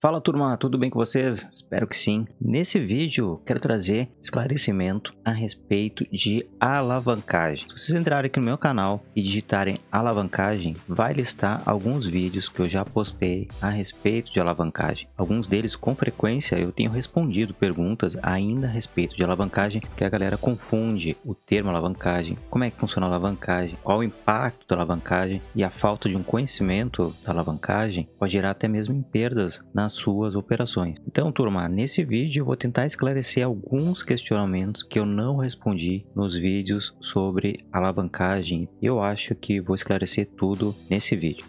Fala turma, tudo bem com vocês? Espero que sim. Nesse vídeo quero trazer esclarecimento a respeito de alavancagem. Se vocês entrarem aqui no meu canal e digitarem alavancagem, vai listar alguns vídeos que eu já postei a respeito de alavancagem. Alguns deles com frequência eu tenho respondido perguntas ainda a respeito de alavancagem, que a galera confunde o termo alavancagem, como é que funciona a alavancagem, qual o impacto da alavancagem, e a falta de um conhecimento da alavancagem pode gerar até mesmo em perdas nas suas operações. Então, turma, nesse vídeo eu vou tentar esclarecer alguns questionamentos que eu não respondi nos vídeos sobre alavancagem. Eu acho que vou esclarecer tudo nesse vídeo.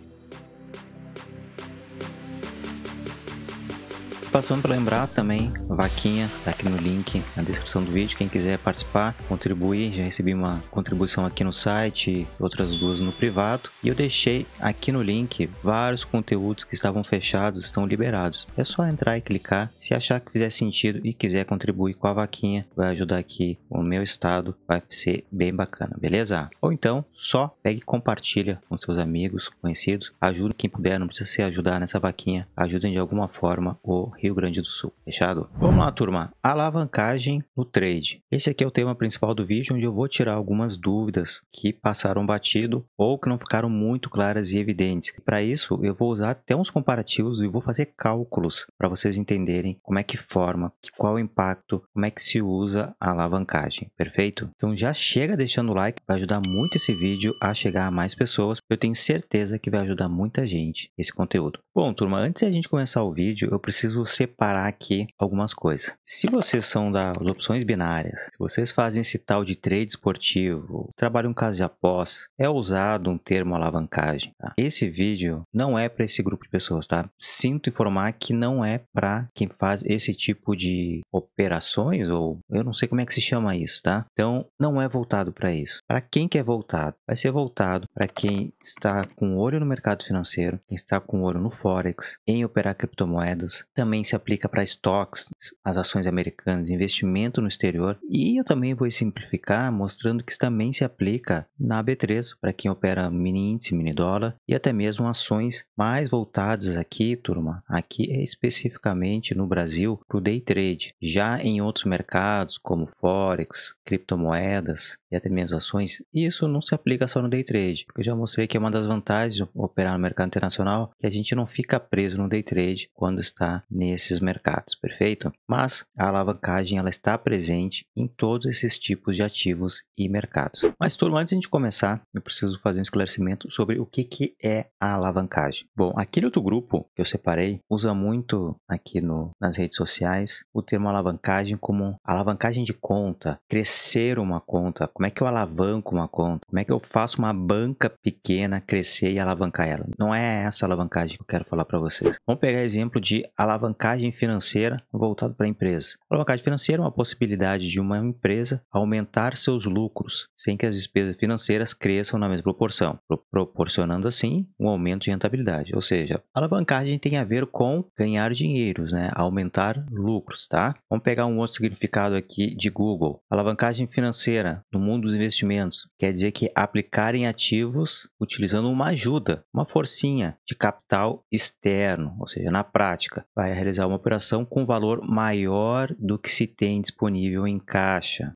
Passando para lembrar também, vaquinha tá aqui no link na descrição do vídeo. Quem quiser participar, contribuir, já recebi uma contribuição aqui no site, outras duas no privado. E eu deixei aqui no link vários conteúdos que estavam fechados, estão liberados. É só entrar e clicar. Se achar que fizer sentido e quiser contribuir com a vaquinha, vai ajudar aqui o meu estado, vai ser bem bacana, beleza? Ou então, só pegue e compartilha com seus amigos, conhecidos. Ajude quem puder, não precisa se ajudar nessa vaquinha. Ajudem de alguma forma o Rio Grande do Sul, fechado? Vamos lá, turma. Alavancagem no trade. Esse aqui é o tema principal do vídeo, onde eu vou tirar algumas dúvidas que passaram batido ou que não ficaram muito claras e evidentes. Para isso, eu vou usar até uns comparativos e vou fazer cálculos para vocês entenderem como é que forma, qual é o impacto, como é que se usa a alavancagem, perfeito? Então já chega deixando o like, vai ajudar muito esse vídeo a chegar a mais pessoas. Eu tenho certeza que vai ajudar muita gente esse conteúdo. Bom, turma, antes de a gente começar o vídeo, eu preciso separar aqui algumas coisas. Se vocês são das opções binárias, se vocês fazem esse tal de trade esportivo, trabalham em casa de aposta, é usado um termo alavancagem, tá? Esse vídeo não é para esse grupo de pessoas, tá? Sinto informar que não é para quem faz esse tipo de operações, ou eu não sei como é que se chama isso, tá? Então, não é voltado para isso. Para quem que é voltado? Vai ser voltado para quem está com olho no mercado financeiro, quem está com olho no Forex, em operar criptomoedas. Também se aplica para estoques, as ações americanas, investimento no exterior. E eu também vou simplificar, mostrando que isso também se aplica na B3, para quem opera mini índice, mini dólar, e até mesmo ações mais voltadas aqui, turma, aqui é especificamente no Brasil, para o day trade. Já em outros mercados, como Forex, criptomoedas e até mesmo ações, isso não se aplica só no day trade, porque eu já mostrei que é uma das vantagens de operar no mercado internacional, que a gente não fica preso no day trade quando está nesses mercados, perfeito? Mas a alavancagem ela está presente em todos esses tipos de ativos e mercados. Mas turma, antes de a gente começar, eu preciso fazer um esclarecimento sobre o que é a alavancagem. Bom, aquele outro grupo que eu separei usa muito aqui nas redes sociais o termo alavancagem como alavancagem de conta, crescer uma conta, como é que eu alavanco uma conta, como é que eu faço uma banca pequena crescer e alavancar ela. Não é essa alavancagem que eu quero falar para vocês. Vamos pegar exemplo de alavancagem financeira voltado para a empresa. A alavancagem financeira é uma possibilidade de uma empresa aumentar seus lucros sem que as despesas financeiras cresçam na mesma proporção, proporcionando assim um aumento de rentabilidade. Ou seja, a alavancagem tem a ver com ganhar dinheiros, né? Aumentar lucros, tá? Vamos pegar um outro significado aqui de Google. Alavancagem financeira no mundo dos investimentos quer dizer que aplicar em ativos utilizando uma ajuda, uma forcinha de capital externo, ou seja, na prática, vai realizar uma operação com valor maior do que se tem disponível em caixa.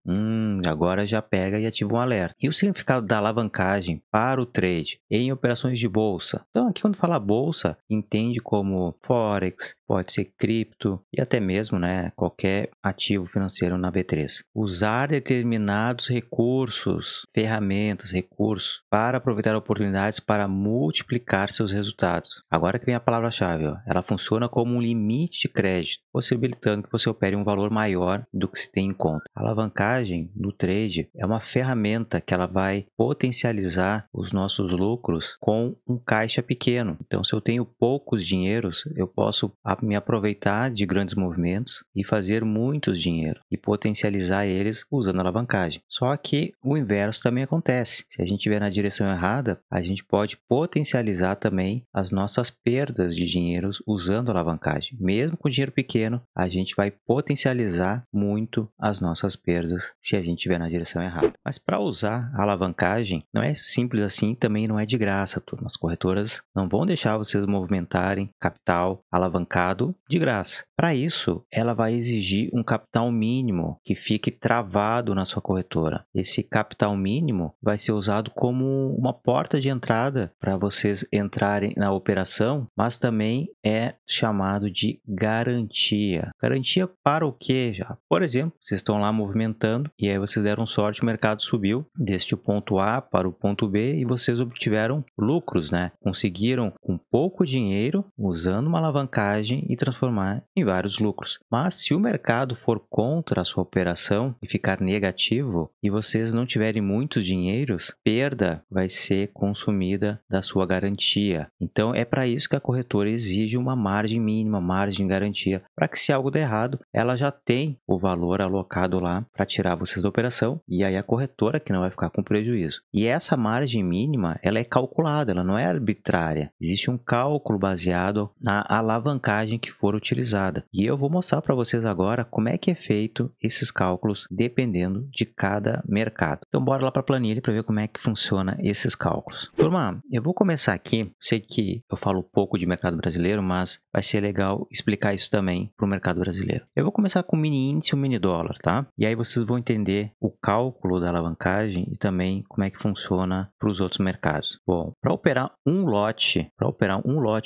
Agora já pega e ativa um alerta. E o significado da alavancagem para o trade em operações de bolsa? Então, aqui quando fala bolsa, entende como Forex, pode ser cripto e até mesmo, né, qualquer ativo financeiro na B3. Usar determinados recursos, ferramentas, recursos para aproveitar oportunidades para multiplicar seus resultados. Agora que vem a palavra-chave, ó. Ela funciona como um limite de crédito, possibilitando que você opere um valor maior do que se tem em conta. A alavancagem no trade é uma ferramenta que ela vai potencializar os nossos lucros com um caixa pequeno. Então, se eu tenho poucos dinheiros, eu posso me aproveitar de grandes movimentos e fazer muitos dinheiro e potencializar eles usando a alavancagem. Só que o inverso também acontece. Se a gente estiver na direção errada, a gente pode potencializar também as nossas perdas de dinheiros usando a alavancagem. mesmo com dinheiro pequeno, a gente vai potencializar muito as nossas perdas se a gente estiver na direção errada. Mas para usar a alavancagem, não é simples assim, também não é de graça, turma. As corretoras não vão deixar vocês movimentarem capital alavancado de graça. Para isso, ela vai exigir um capital mínimo que fique travado na sua corretora. Esse capital mínimo vai ser usado como uma porta de entrada para vocês entrarem na operação, mas também é chamado de garantia. Garantia para o quê já? Por exemplo, vocês estão lá movimentando e aí vocês deram sorte, o mercado subiu deste ponto A para o ponto B e vocês obtiveram lucros, né? Conseguiram com pouco dinheiro, usando uma alavancagem e transformar em vários lucros. Mas se o mercado for contra a sua operação e ficar negativo e vocês não tiverem muitos dinheiros, perda vai ser consumida da sua garantia. Então é para isso que a corretora exige uma margem mínima, margem de garantia, para que se algo der errado, ela já tem o valor alocado lá para tirar vocês da operação e aí a corretora que não vai ficar com prejuízo. E essa margem mínima, ela é calculada, ela não é arbitrária. Existe um cálculo baseado na alavancagem que for utilizada. E eu vou mostrar para vocês agora como é que é feito esses cálculos dependendo de cada mercado. Então bora lá para a planilha para ver como é que funciona esses cálculos. Turma, eu vou começar aqui. Sei que eu falo pouco de mercado brasileiro, mas vai ser legal explicar isso também para o mercado brasileiro. Eu vou começar com o mini índice e o mini dólar, tá? E aí vocês vão entender o cálculo da alavancagem e também como é que funciona para os outros mercados. Bom, para operar um lote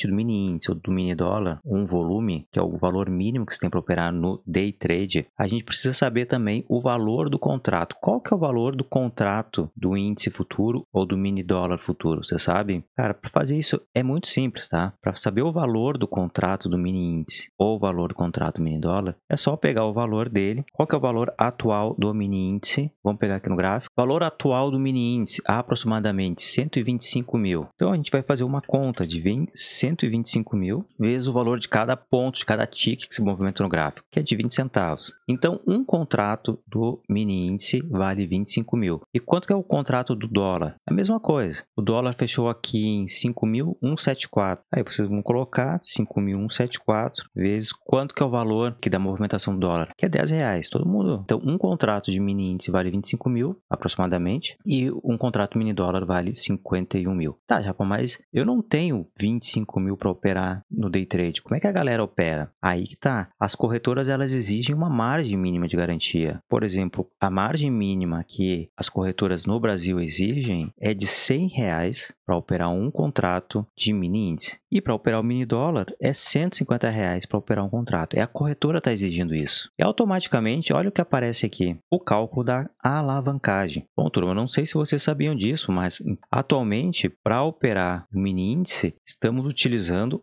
do mini índice ou do mini dólar, um volume, que é o valor mínimo que você tem para operar no day trade, a gente precisa saber também o valor do contrato. Qual que é o valor do contrato do índice futuro ou do mini dólar futuro? Você sabe? Cara, para fazer isso é muito simples, tá? Para saber o valor do contrato do mini índice ou o valor do contrato do mini dólar, é só pegar o valor dele. Qual que é o valor atual do mini índice? Vamos pegar aqui no gráfico. Valor atual do mini índice, aproximadamente 125 mil. Então a gente vai fazer uma conta de 125 mil vezes o valor de cada ponto, de cada tick que se movimenta no gráfico, que é de 20 centavos. Então um contrato do mini índice vale 25 mil. E quanto que é o contrato do dólar? A mesma coisa. O dólar fechou aqui em 5.174. Aí vocês vão colocar 5.174 vezes quanto que é o valor que da movimentação do dólar, que é 10 reais. Todo mundo. Então um contrato de mini índice vale 25 mil aproximadamente e um contrato mini dólar vale 51 mil. Tá, Japa, mas eu não tenho 25 mil para operar no day trade. Como é que a galera opera? Aí que tá. As corretoras elas exigem uma margem mínima de garantia. Por exemplo, a margem mínima que as corretoras no Brasil exigem é de 100 reais para operar um contrato de mini índice. E para operar o mini dólar é 150 reais para operar um contrato. É a corretora está exigindo isso. E automaticamente, olha o que aparece aqui. O cálculo da alavancagem. Bom, turma, eu não sei se vocês sabiam disso, mas atualmente, para operar o mini índice, estamos utilizando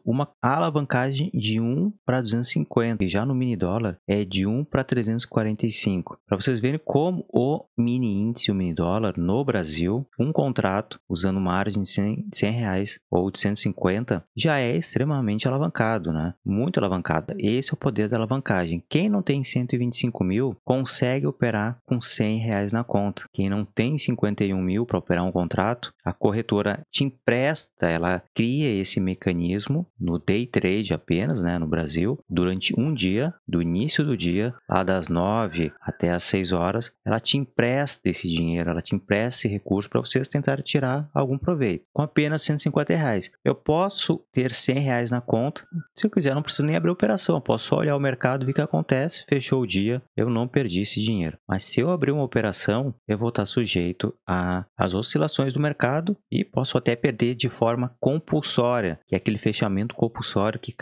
uma alavancagem de 1 para 250. E já no mini dólar é de 1 para 345. Para vocês verem como o mini índice e o mini dólar no Brasil, um contrato usando margem de 100 reais ou de 150 já é extremamente alavancado, né? Muito alavancado. Esse é o poder da alavancagem. Quem não tem 125 mil consegue operar com 100 reais na conta. Quem não tem 51 mil para operar um contrato, a corretora te empresta, ela cria esse mecanismo no day trade apenas, né, no Brasil, durante um dia, do início do dia, lá das 9 até as 6 horas, ela te empresta esse dinheiro, ela te empresta esse recurso para vocês tentarem tirar algum proveito, com apenas 150 reais. Eu posso ter 100 reais na conta, se eu quiser não preciso nem abrir a operação, eu posso só olhar o mercado, ver o que acontece, fechou o dia, eu não perdi esse dinheiro. Mas se eu abrir uma operação, eu vou estar sujeito às oscilações do mercado e posso até perder de forma compulsória, que é aquele fechamento compulsório que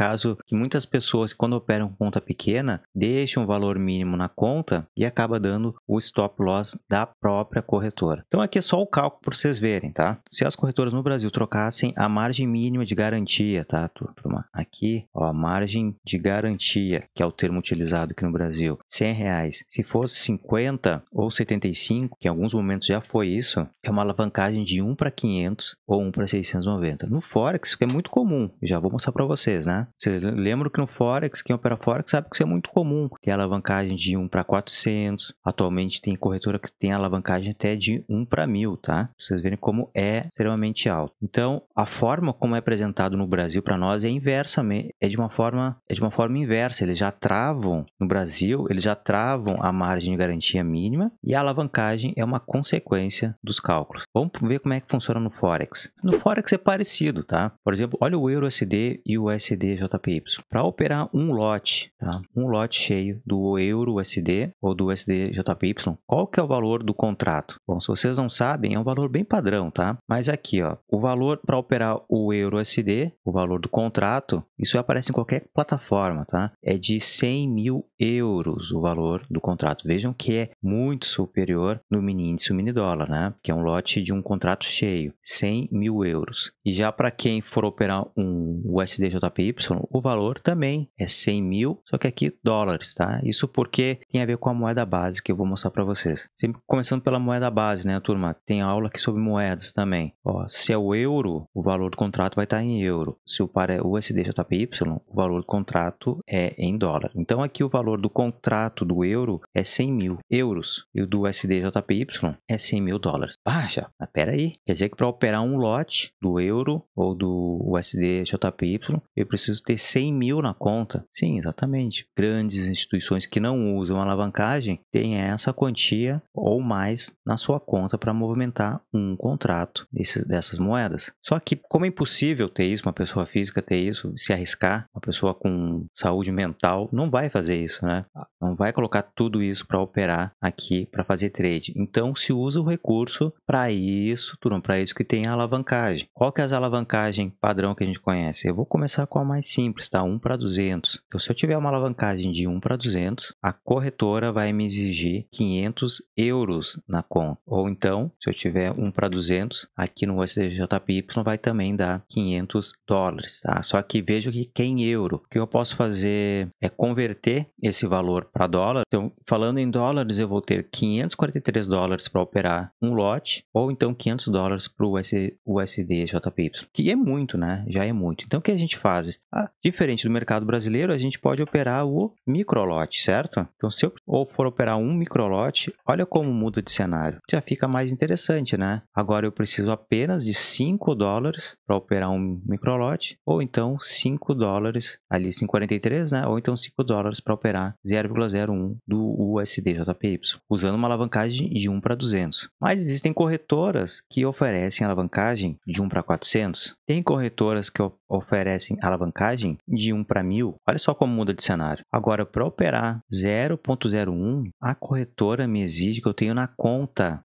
muitas pessoas, quando operam com conta pequena, deixam um valor mínimo na conta e acaba dando o stop loss da própria corretora. Então aqui é só o cálculo para vocês verem, tá? Se as corretoras no Brasil trocassem a margem mínima de garantia, tá, turma? Aqui, ó, a margem de garantia, que é o termo utilizado aqui no Brasil, 100 reais. Se fosse 50 ou 75, que em alguns momentos já foi isso, é uma alavancagem de 1 para 500 ou 1 para 690. No Forex, isso é muito comum. Eu já vou mostrar para vocês, né? Vocês lembram que no Forex, quem opera Forex sabe que isso é muito comum. Tem alavancagem de 1 para 400. Atualmente tem corretora que tem alavancagem até de 1 para 1000, tá? Pra vocês verem como é extremamente alto. Então, a forma como é apresentado no Brasil para nós fazer inversamente, é de uma forma inversa. Eles já travam, no Brasil, eles já travam a margem de garantia mínima e a alavancagem é uma consequência dos cálculos. Vamos ver como é que funciona no Forex. No Forex é parecido, tá? Por exemplo, olha o EURUSD e o USD JPY. Para operar um lote, tá? Um lote cheio do EURUSD ou do USD JPY, qual que é o valor do contrato? Bom, se vocês não sabem, é um valor bem padrão, tá? Mas aqui, ó, o valor para operar o EURUSD, o valor do contrato, isso aparece em qualquer plataforma, tá? É de 100 mil euros o valor do contrato. Vejam que é muito superior no mini índice e o mini dólar, né? Que é um lote de um contrato cheio, 100 mil euros. E já para quem for operar um USD JPY, o valor também é 100 mil, só que aqui dólares, tá? Isso porque tem a ver com a moeda base que eu vou mostrar para vocês. Sempre começando pela moeda base, né, turma? Tem aula aqui sobre moedas também. Ó, se é o euro, o valor do contrato vai estar em euro. Se o par é USD JPY, o valor do contrato é em dólar. Então aqui o valor do contrato do euro é 100 mil euros e o do USD JPY é 100 mil dólares. Baixa, mas peraí. Quer dizer que para operar um lote do euro ou do USD JPY, eu preciso ter 100 mil na conta? Sim, exatamente. Grandes instituições que não usam alavancagem têm essa quantia ou mais na sua conta para movimentar um contrato dessas moedas. Só que como é impossível ter isso, uma pessoa física ter isso, se arriscar, uma pessoa com saúde mental não vai fazer isso, né? Não vai colocar tudo isso para operar aqui, para fazer trade. Então se usa o recurso para isso, turma, para isso que tem a alavancagem. Qual que é as alavancagem padrão que a gente conhece? Eu vou começar com a mais simples, tá? 1 para 200. Então se eu tiver uma alavancagem de 1 para 200, a corretora vai me exigir 500 euros na conta. Ou então, se eu tiver 1 para 200, aqui no USDJPY vai também dar 500 dólares, tá? Só que vejo que é em euro. O que eu posso fazer é converter esse valor para dólar. Então, falando em dólares, eu vou ter 543 dólares para operar um lote, ou então 500 dólares para o USDJPY, que é muito, né? Já é muito. Então, o que a gente faz? Diferente do mercado brasileiro, a gente pode operar o microlote, certo? Então, se eu for operar um microlote, olha como muda de cenário. Já fica mais interessante, né? Agora eu preciso apenas de 5 dólares para operar um microlote, ou então 5 dólares, ali 5,43, né? Ou então 5 dólares para operar 0,01 do USDJPY, usando uma alavancagem de 1 para 200. Mas existem corretoras que oferecem alavancagem de 1 para 400. Tem corretoras que oferecem alavancagem de 1 para 1000. Olha só como muda de cenário. Agora, para operar 0,01, a corretora me exige que eu tenha na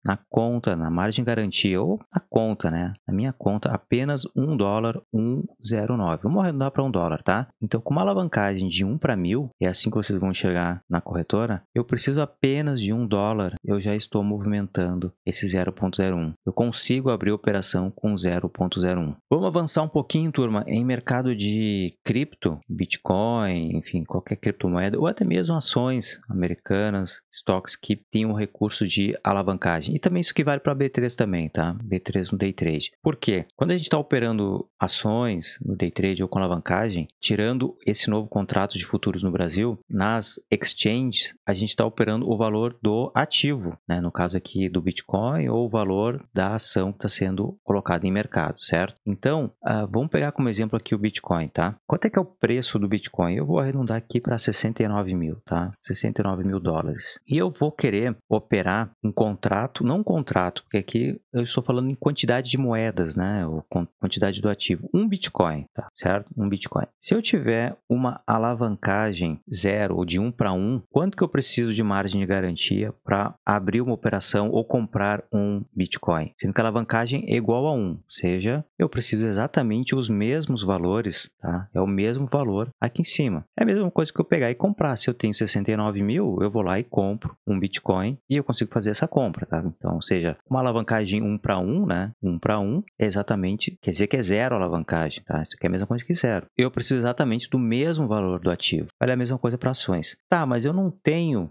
na margem de garantia, ou na conta, né? Na minha conta, apenas $1,109. Vamos arredondar para $1, tá? Então, com uma alavancagem de 1 para 1000, é assim que vocês vão chegar na corretora, eu preciso apenas de $1, eu já estou movimentando esse 0,01. Eu consigo abrir a operação com 0,01. Vamos avançar um pouquinho, turma, em mercado de cripto, Bitcoin, enfim, qualquer criptomoeda, ou até mesmo ações americanas, estoques que têm um recurso de alavancagem. E também isso que vale para B3 também, tá? B3 no day trade. Por quê? Quando a gente está operando ações no day trade ou com alavancagem, tirando esse novo contrato de futuros no Brasil, nas exchanges, a gente está operando o valor do ativo, né? No caso aqui do Bitcoin, ou o valor da ação que está sendo colocada em mercado, certo? Então, vamos pegar como exemplo aqui o Bitcoin, tá? Quanto é que é o preço do Bitcoin? Eu vou arredondar aqui para 69 mil, tá? 69 mil dólares. E eu vou querer operar um contrato, não um contrato, porque aqui eu estou falando em quantidade de moedas, né? Ou quantidade do ativo. Um Bitcoin, tá? Certo? Um Bitcoin. Se eu tiver uma alavancagem 0 ou de 1 para 1, quanto que eu preciso de margem de garantia para abrir uma operação ou comprar um Bitcoin? Sendo que a alavancagem é igual a 1, ou seja, eu preciso exatamente os mesmos valores, tá? É o mesmo valor aqui em cima. É a mesma coisa que eu pegar e comprar. Se eu tenho 69 mil, eu vou lá e compro um Bitcoin e eu consigo fazer essa compra, tá? Então, ou seja, uma alavancagem 1 para 1, né? 1 para 1 é exatamente, quer dizer que é zero alavancagem, tá? Isso aqui é a mesma coisa que zero. Eu preciso exatamente do mesmo valor do ativo. Olha a mesma coisa para ações. Tá, mas eu não tenho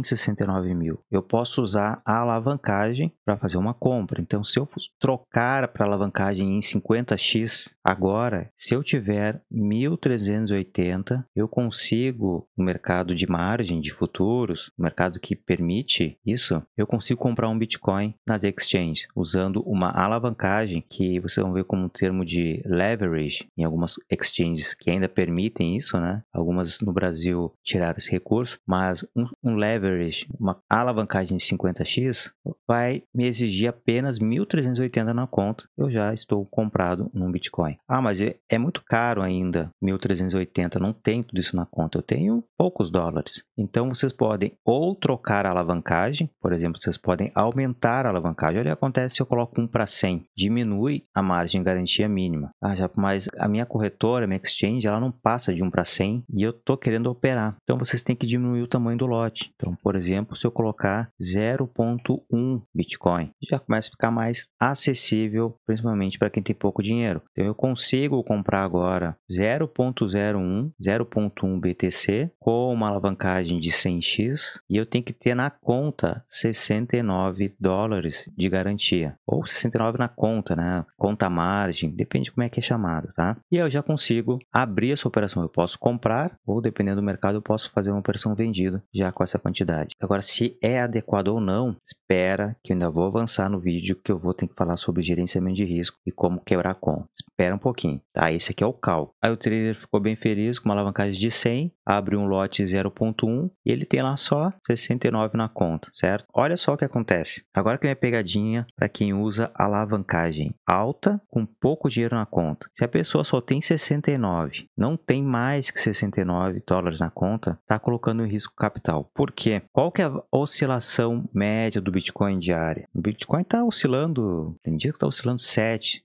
69 mil. Eu posso usar a alavancagem para fazer uma compra. Então, se eu trocar para alavancagem em 50x agora, se eu tiver 1.380, eu consigo, no mercado de margem de futuros, no mercado que permite isso, eu consigo comprar um Bitcoin nas exchanges, usando uma alavancagem que vocês vão ver como um termo de leverage em algumas exchanges que ainda permitem isso, né? Algumas no Brasil tiraram esse recurso, mas um leverage, uma alavancagem de 50x, vai me exigir apenas 1.380 na conta. Eu já estou comprado num Bitcoin. Ah, mas é muito caro ainda, 1.380, não tem tudo isso na conta, eu tenho poucos dólares. Então, vocês podem ou trocar a alavancagem, por exemplo, vocês podem aumentar a alavancagem. Olha o que acontece se eu coloco 1 para 100, diminui a margem de garantia mínima. Mas a minha corretora, a minha exchange, ela não passa de 1 para 100 e eu estou querendo operar. Então, vocês têm que diminuir o tamanho do lote. Então, por exemplo, se eu colocar 0.1 Bitcoin, já começa a ficar mais acessível, principalmente para quem tem pouco dinheiro. Então, eu consigo comprar agora 0.01 BTC com uma alavancagem de 100x e eu tenho que ter na conta 69 dólares de garantia, ou 69 na conta, né? Conta margem, depende de como é que é chamado, tá? E eu já consigo abrir essa operação. Eu posso comprar ou, dependendo do mercado, eu posso fazer uma operação vendida já com essa quantidade. Agora, se é adequado ou não, espera que eu ainda vou avançar no vídeo que eu vou ter que falar sobre gerenciamento de risco e como quebrar a conta. Espera um pouquinho, tá? Esse aqui é o cálculo. Aí o trader ficou bem feliz com uma alavancagem de 100, abre um lote 0.1 e ele tem lá só 69 na conta, certo? Olha só o que acontece. Agora que é minha pegadinha para quem usa alavancagem alta com pouco dinheiro na conta. Se a pessoa só tem 69, não tem mais que 69 dólares na conta, está colocando em risco capital. Por quê? Qual que é a oscilação média do Bitcoin diária? O Bitcoin está oscilando, tem dia que está oscilando 7%,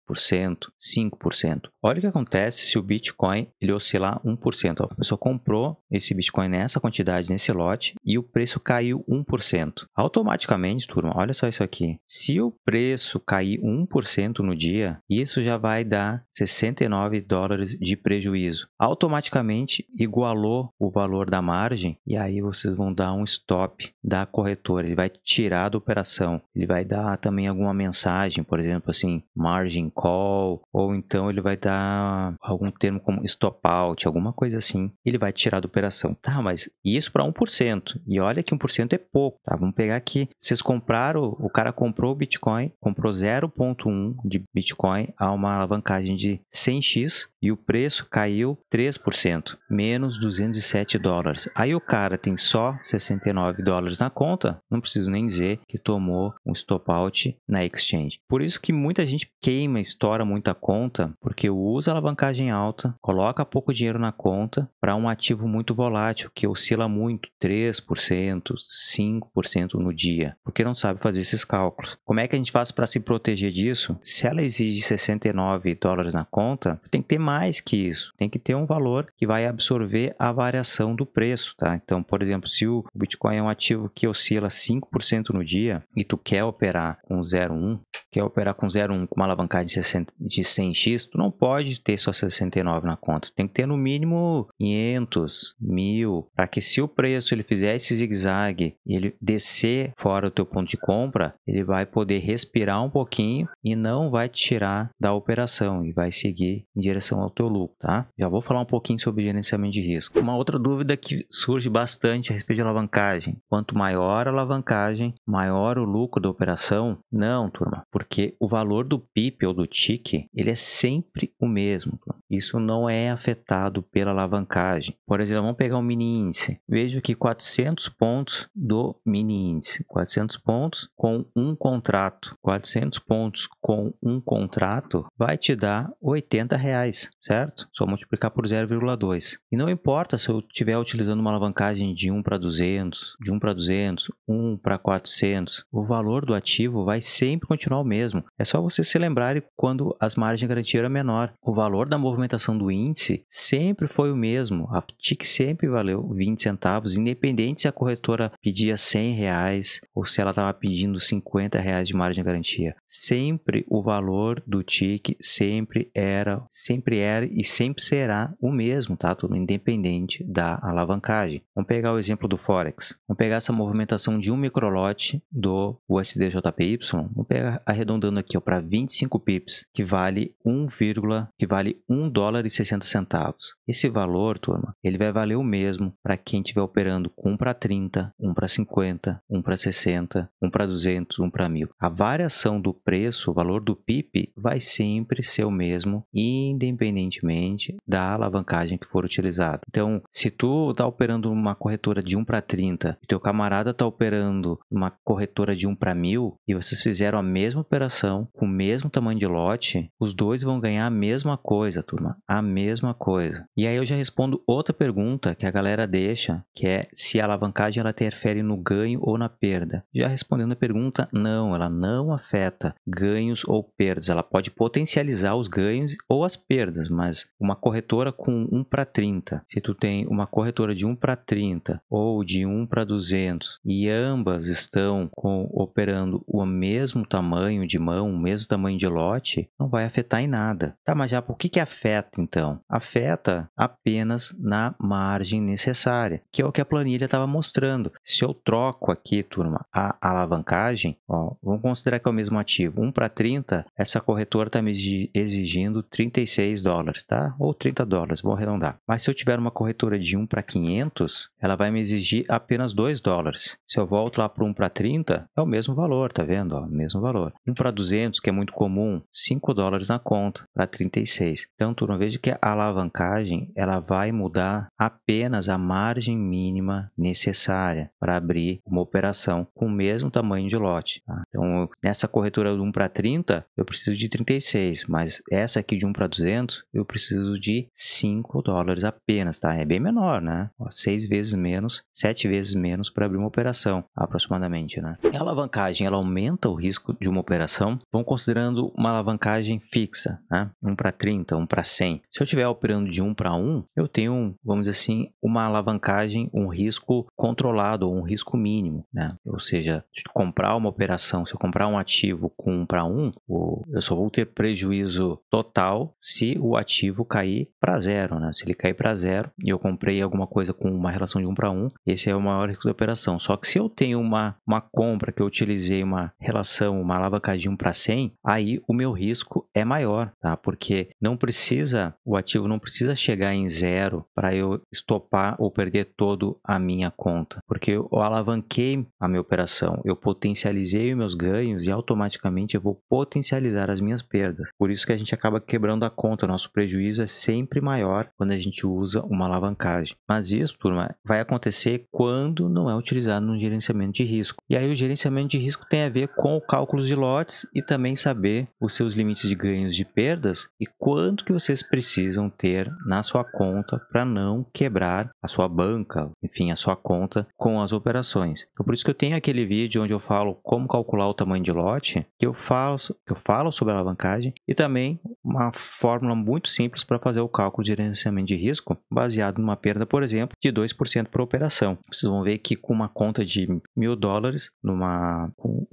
5%. Olha o que acontece se o Bitcoin ele oscilar 1%. A pessoa comprou esse Bitcoin nessa quantidade, nesse lote, e o preço caiu 1%. Automaticamente, turma, olha só isso aqui. Se o preço cair 1% no dia, isso já vai dar 69 dólares de prejuízo. Automaticamente igualou o valor da margem e aí vocês vão dar um stop da corretora. Ele vai tirar da operação. Ele vai dar também alguma mensagem, por exemplo, assim, margin call, ou então ele vai dar algum termo como stop out, alguma coisa assim. Ele vai tirar da operação. Tá, mas isso para 1%. E olha que 1% é pouco, tá? Vamos pegar aqui. Vocês compraram, o cara comprou o Bitcoin, comprou 0.1 de Bitcoin a uma alavancagem de 100x e o preço caiu 3%, menos 207 dólares. Aí o cara tem só 69 dólares na conta, não preciso nem dizer que tomou um stop out na exchange. Por isso que muita gente queima, estoura muita conta, porque usa alavancagem alta, coloca pouco dinheiro na conta para um ativo muito volátil, que oscila muito, 3%, 5% no dia, porque não sabe fazer esses cálculos. Como é que a gente faz para se proteger disso? Se ela exige 69 dólares na conta, tem que ter mais que isso. Tem que ter um valor que vai absorver a variação do preço, tá? Então, por exemplo, se o Bitcoin é um ativo que oscila 5% no dia e tu quer operar com 0.1, com uma alavancagem de 100x, tu não pode ter só 69 na conta. Tem que ter no mínimo 500, 1.000, para que se o preço ele fizer esse zigue-zague e ele descer fora do teu ponto de compra, ele vai poder respirar um pouquinho e não vai te tirar da operação e vai seguir em direção ao teu lucro, tá? Já vou falar um pouquinho sobre gerenciamento de risco. Uma outra dúvida que surge bastante a respeito de alavancagem. Quanto maior a alavancagem, maior o lucro da operação? Não, turma, porque o valor do PIP ou do TIC, ele é sempre o mesmo. Isso não é afetado pela alavancagem. Por exemplo, vamos pegar um mini índice. Vejo que 400 pontos do mini índice. 400 pontos com um contrato. 400 pontos com um contrato vai te dar R$80, certo? Só multiplicar por 0,2. E não importa se eu estiver utilizando uma alavancagem de 1 para 200, de 1 para 200, 1 para 400, o valor do ativo vai sempre continuar o mesmo. É só você se lembrarem quando as margens de garantia eram menor. O valor da movimentação do índice sempre foi o mesmo. A TIC sempre valeu 20 centavos, independente se a corretora pedia R$100 ou se ela estava pedindo R$50 de margem de garantia. Sempre o valor do TIC sempre era e sempre será o mesmo, tá? Tudo independente da alavancagem. Vamos pegar o exemplo do Forex. Vamos pegar essa movimentação de um microlote do USDJPY. Vamos pegar arredondando aqui para 25 pips, que vale 1 $1,60. Esse valor, turma, ele vai valer o mesmo para quem estiver operando com 1 para 30, 1 para 50, 1 para 60, 1 para 200, 1 para 1000. A variação do preço, o valor do PIP, vai sempre ser o mesmo, independentemente da alavancagem que for utilizada. Então, se tu está operando uma corretora de 1 para 30 e teu camarada está operando uma corretora de 1 para 1000 e vocês fizeram a mesma operação com o mesmo tamanho de lote, os dois vão ganhar a mesma coisa, turma, a mesma coisa. E aí eu já respondo outra pergunta que a galera deixa, que é se a alavancagem ela interfere no ganho ou na perda. Já respondendo a pergunta, não, ela não afeta ganhos ou perdas. Ela pode potencializar os ganhos ou as perdas, mas uma corretora com 1 para 30, se tu tem uma corretora de 1 para 30 ou de 1 para 200 e ambas estão operando o mesmo tamanho de mão, o mesmo tamanho de lote, não vai afetar em nada. Tá, mas já por que afeta então? Afeta apenas na margem necessária, que é o que a planilha estava mostrando. Se eu troco aqui, turma, a alavancagem, ó, vamos considerar que é o mesmo ativo, 1 para 30, essa corretora está me exigindo $36, tá? Ou $30, vou arredondar. Mas se eu tiver uma corretora de 1 para 500, ela vai me exigir apenas $2. Se eu volto lá para 1 para 30, é o mesmo valor, tá vendo? Ó, mesmo valor. 1 para 200, que é muito comum, $5 na conta, para 36. Então, turma, veja que a alavancagem ela vai mudar apenas a margem mínima necessária para abrir uma operação com o mesmo tamanho de lote. Tá? Então, nessa corretora de 1 para 30, eu preciso de 36, mas essa aqui de 1 para 200, eu preciso de $5 apenas, tá? É bem menor, né? 6 vezes menos, 7 vezes menos para abrir uma operação, aproximadamente, né? A alavancagem, ela aumenta o risco de uma operação. Vamos considerando uma alavancagem fixa, né? 1 para 30, 1 para 100. Se eu estiver operando de 1 para 1, eu tenho, vamos dizer assim, uma alavancagem, um risco controlado, ou um risco mínimo, né? Ou seja, se eu comprar uma operação, se eu comprar um ativo com 1 para 1, eu só vou ter prejuízo total se o ativo cair para zero, né? Se ele cair para zero e eu comprei alguma coisa com uma relação de 1 para 1, esse é o maior risco da operação. Só que se eu tenho uma compra que eu utilizei uma relação, uma alavancagem de 1 para 100, aí o meu risco é maior, tá? Porque o ativo não precisa chegar em zero para eu estopar ou perder todo a minha conta. Porque eu alavanquei a minha operação, eu potencializei os meus ganhos e automaticamente eu vou potencializar as minhas perdas. Por isso que a gente acaba quebrando a conta, nosso prejuízo é sempre maior quando a gente usa uma alavancagem. Mas isso, turma, vai acontecer quando não é utilizado no gerenciamento de risco. E aí o gerenciamento de risco tem a ver com o cálculo de lotes e também saber os seus limites de ganhos, de perdas e quanto que vocês precisam ter na sua conta para não quebrar a sua banca, enfim, a sua conta com as operações. Então, por isso que eu tenho aquele vídeo onde eu falo como calcular o tamanho de lote, que eu falo sobre a alavancagem e também uma fórmula muito simples para fazer o cálculo de gerenciamento de risco baseado numa perda, por exemplo, de 2% por operação. Vocês vão ver que com uma conta de $1.000,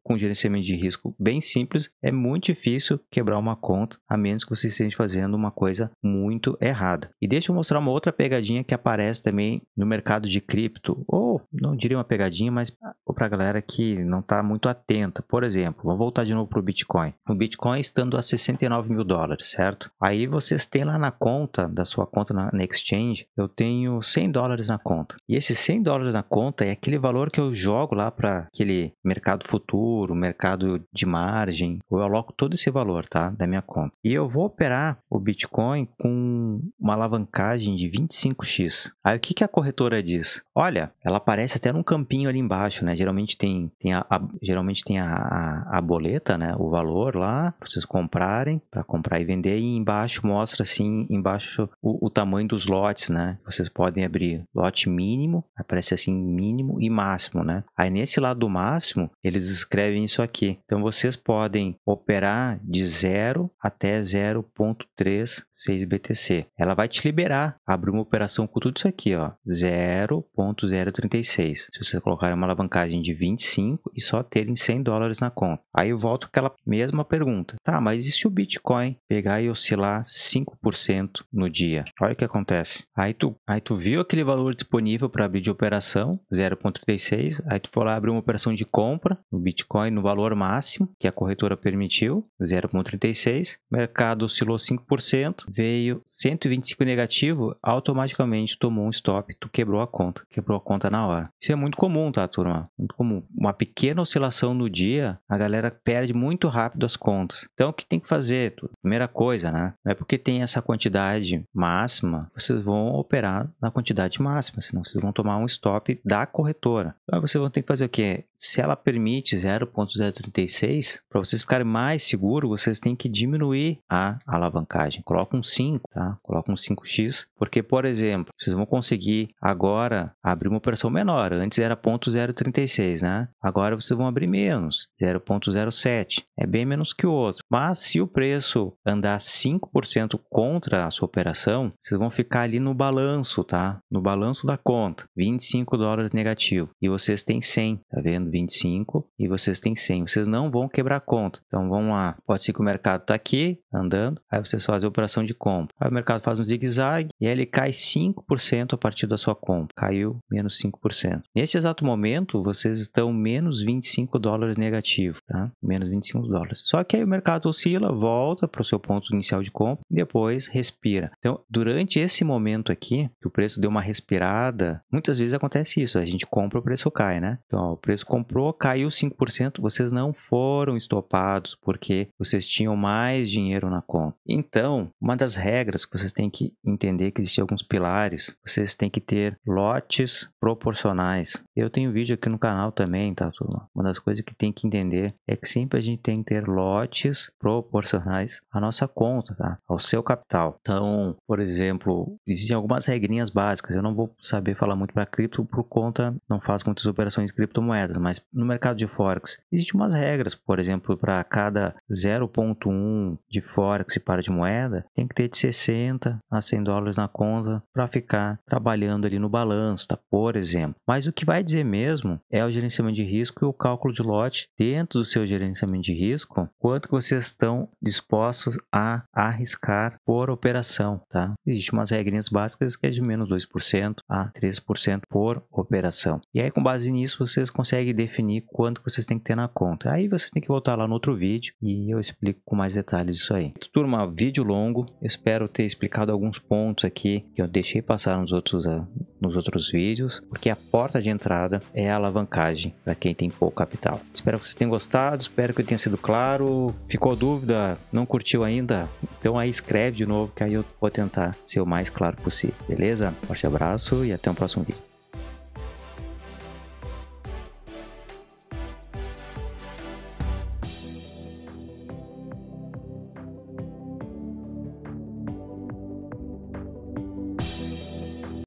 com gerenciamento de risco bem simples, é muito difícil quebrar uma conta, a menos que você esteja fazendo uma coisa muito errada. E deixa eu mostrar uma outra pegadinha que aparece também no mercado de cripto, ou não diria uma pegadinha, mas para a galera que não está muito atenta. Por exemplo, vamos voltar de novo para o Bitcoin. O Bitcoin estando a $69 mil, certo? Aí vocês têm lá na conta, da sua conta na Exchange, eu tenho $100 na conta. E esses $100 na conta é aquele valor que eu jogo lá para aquele mercado futuro, mercado de margem, eu aloco todo esse valor, tá? Da minha conta. E eu vou operar o Bitcoin com uma alavancagem de 25x. Aí o que a corretora diz? Olha, ela aparece até num campinho ali embaixo, né? Geralmente tem a boleta, né? O valor lá, para vocês comprarem, para comprar e vender. E embaixo mostra assim, embaixo o tamanho dos lotes, né? Vocês podem abrir lote mínimo, aparece assim mínimo e máximo, né? Aí nesse lado do máximo, eles escrevem isso aqui. Então vocês podem operar de 0 até 0.36 BTC. Ela vai te liberar, abrir uma operação com tudo isso aqui, ó, 0.036. Se você colocar uma alavancagem margem de 25 e só terem $100 na conta. Aí eu volto com aquela mesma pergunta. Tá, mas e se o Bitcoin pegar e oscilar 5% no dia? Olha o que acontece. Aí tu viu aquele valor disponível para abrir de operação, 0,36. Aí tu foi lá abrir uma operação de compra no Bitcoin no valor máximo que a corretora permitiu, 0,36. O mercado oscilou 5%, veio 125 negativo, automaticamente tomou um stop, tu quebrou a conta na hora. Isso é muito comum, tá, turma? Muito comum. Uma pequena oscilação no dia, a galera perde muito rápido as contas. Então, o que tem que fazer? Primeira coisa, né? Não é porque tem essa quantidade máxima, vocês vão operar na quantidade máxima, senão vocês vão tomar um stop da corretora. Então, vocês vão ter que fazer o quê? Se ela permite 0,036, para vocês ficarem mais seguros, vocês têm que diminuir a alavancagem. Coloca um 5, tá? Coloca um 5x, porque, por exemplo, vocês vão conseguir agora abrir uma operação menor. Antes era 0,036, né? Agora vocês vão abrir menos, 0,07. É bem menos que o outro. Mas se o preço andar 5% contra a sua operação, vocês vão ficar ali no balanço, tá? No balanço da conta, $25 negativo. E vocês têm 100, tá vendo? 25 e vocês têm 100. Vocês não vão quebrar a conta. Então vamos lá. Pode ser que o mercado tá aqui andando, aí vocês fazem a operação de compra. Aí o mercado faz um zigue-zague e aí ele cai 5% a partir da sua compra. Caiu menos 5%. Nesse exato momento, vocês estão menos $25 negativo, tá? Menos $25. Só que aí o mercado oscila, volta para o seu ponto inicial de compra e depois respira. Então, durante esse momento aqui, que o preço deu uma respirada, muitas vezes acontece isso. A gente compra, o preço cai, né? Então, ó, o preço comprou, caiu 5%, vocês não foram estopados porque vocês tinham mais dinheiro na conta. Então, uma das regras que vocês têm que entender é que existem alguns pilares. Vocês têm que ter lotes proporcionais. Eu tenho vídeo aqui no canal também, tá, turma? Uma das coisas que tem que entender é que sempre a gente tem que ter lotes proporcionais à nossa conta, tá? Ao seu capital. Então, por exemplo, existem algumas regrinhas básicas. Eu não vou saber falar muito para cripto por conta, não faço muitas operações de criptomoedas, mas no mercado de Forex existem umas regras. Por exemplo, para cada 0,1 de Forex e para de moeda, tem que ter de 60 a $100 na conta para ficar trabalhando ali no balanço, tá? Por exemplo. Mas o que vai dizer mesmo é o gerenciamento de risco e o cálculo de lote dentro do seu gerenciamento de risco, quanto que vocês estão dispostos a arriscar por operação, tá? Existem umas regrinhas básicas que é de menos 2% a 3% por operação. E aí, com base nisso, vocês conseguem definir quanto vocês têm que ter na conta. Aí vocês têm que voltar lá no outro vídeo e eu explico com mais detalhes isso aí. Turma, vídeo longo. Eu espero ter explicado alguns pontos aqui que eu deixei passar nos outros vídeos, porque a porta de entrada é a alavancagem para quem tem pouco capital. Espero que vocês tenham gostado, espero que eu tenha sido claro. Ficou dúvida? Não curtiu ainda? Então aí escreve de novo que aí eu vou tentar ser o mais claro possível, beleza? Forte abraço e até o próximo vídeo.